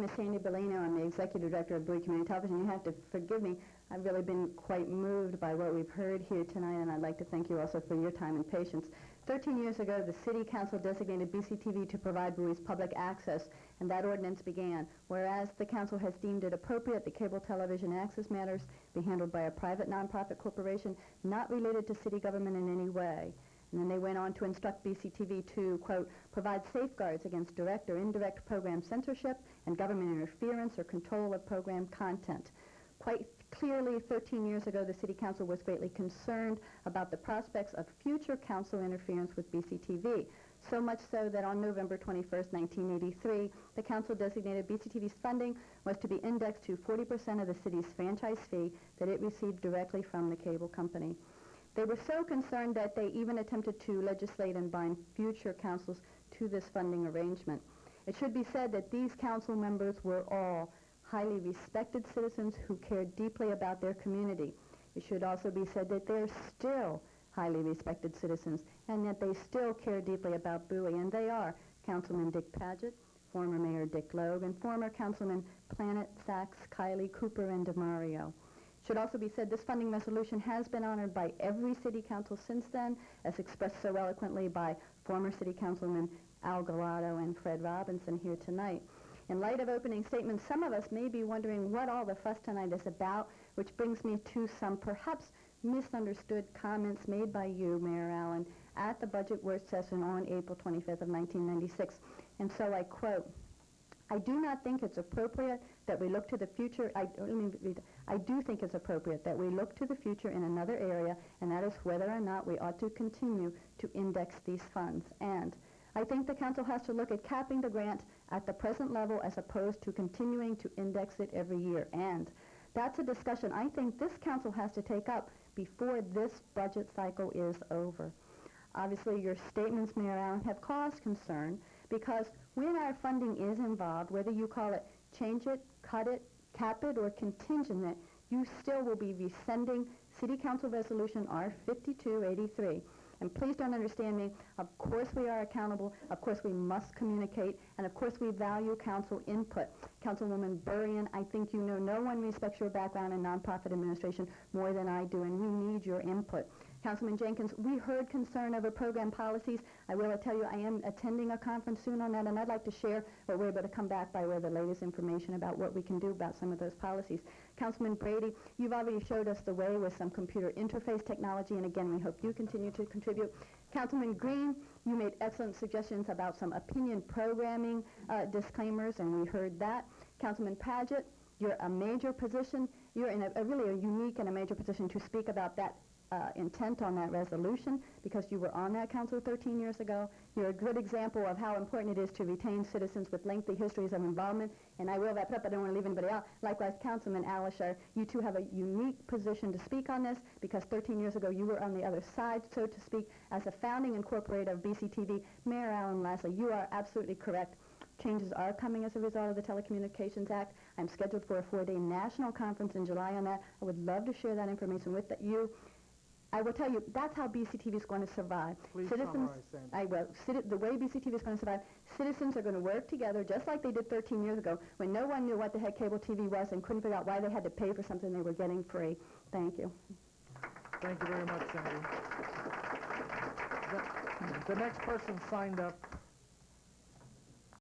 is Sandy Bellino. I'm the Executive Director of Bowie Community Television. You have to forgive me. I've really been quite moved by what we've heard here tonight, and I'd like to thank you also for your time and patience. 13 years ago, the City Council designated BCTV to provide Bowie's public access, and that ordinance began. Whereas the Council has deemed it appropriate that cable television access matters be handled by a private nonprofit corporation not related to city government in any way. And then they went on to instruct BCTV to, quote, provide safeguards against direct or indirect program censorship and government interference or control of program content. Quite clearly, 13 years ago, the City Council was greatly concerned about the prospects of future council interference with BCTV. So much so that on November 21st, 1983, the Council designated BCTV's funding was to be indexed to 40% of the city's franchise fee that it received directly from the cable company. They were so concerned that they even attempted to legislate and bind future councils to this funding arrangement. It should be said that these council members were all highly respected citizens who cared deeply about their community. It should also be said that they're still highly respected citizens and that they still care deeply about Bowie, and they are Councilman Dick Paget, former Mayor Dick Logue, and former Councilman Planet, Sachs, Kiley, Cooper, and DeMario. Should also be said this funding resolution has been honored by every city council since then, as expressed so eloquently by former city councilmen Al Gallardo and Fred Robinson here tonight. In light of opening statements, some of us may be wondering what all the fuss tonight is about, which brings me to some perhaps misunderstood comments made by you, Mayor Allen, at the budget work session on April 25th of 1996. And so I quote, I do not think it's appropriate that we look to the future. I do think it's appropriate that we look to the future in another area, and that is whether or not we ought to continue to index these funds. And I think the council has to look at capping the grant at the present level as opposed to continuing to index it every year. And that's a discussion I think this council has to take up before this budget cycle is over. Obviously, your statements, Mayor Allen, have caused concern because when our funding is involved, whether you call it change it, cut it, cap it, or contingent it, you still will be rescinding City Council Resolution R5283. And please don't understand me. Of course we are accountable. Of course we must communicate. And of course we value council input. Councilwoman Burrian, I think you know no one respects your background in nonprofit administration more than I do, and we need your input. Councilman Jenkins, we heard concern over program policies. I will tell you I am attending a conference soon on that, and I'd like to share what we're able to come back by way of the latest information about what we can do about some of those policies. Councilman Brady, you've already showed us the way with some computer interface technology, and again, we hope you continue to contribute. Councilman Green, you made excellent suggestions about some opinion programming disclaimers, and we heard that. Councilman Paget, you're a major position. You're in a really a unique and a major position to speak about that intent on that resolution because you were on that council 13 years ago. You're a good example of how important it is to retain citizens with lengthy histories of involvement, and I will wrap it up. I don't want to leave anybody out. Likewise, Councilman Alisher, you two have a unique position to speak on this because 13 years ago you were on the other side, so to speak, as a founding incorporator of BCTV. Mayor Allen, lastly, you are absolutely correct. Changes are coming as a result of the Telecommunications Act. I'm scheduled for a 4-day national conference in July on that. I would love to share that information with you. I will tell you, that's how BCTV is going to survive. Please Citizens, summarize, Sandy. I will. The way BCTV is going to survive, citizens are going to work together just like they did 13 years ago when no one knew what the heck cable TV was and couldn't figure out why they had to pay for something they were getting free. Thank you. Thank you very much, Sandy. The next person signed up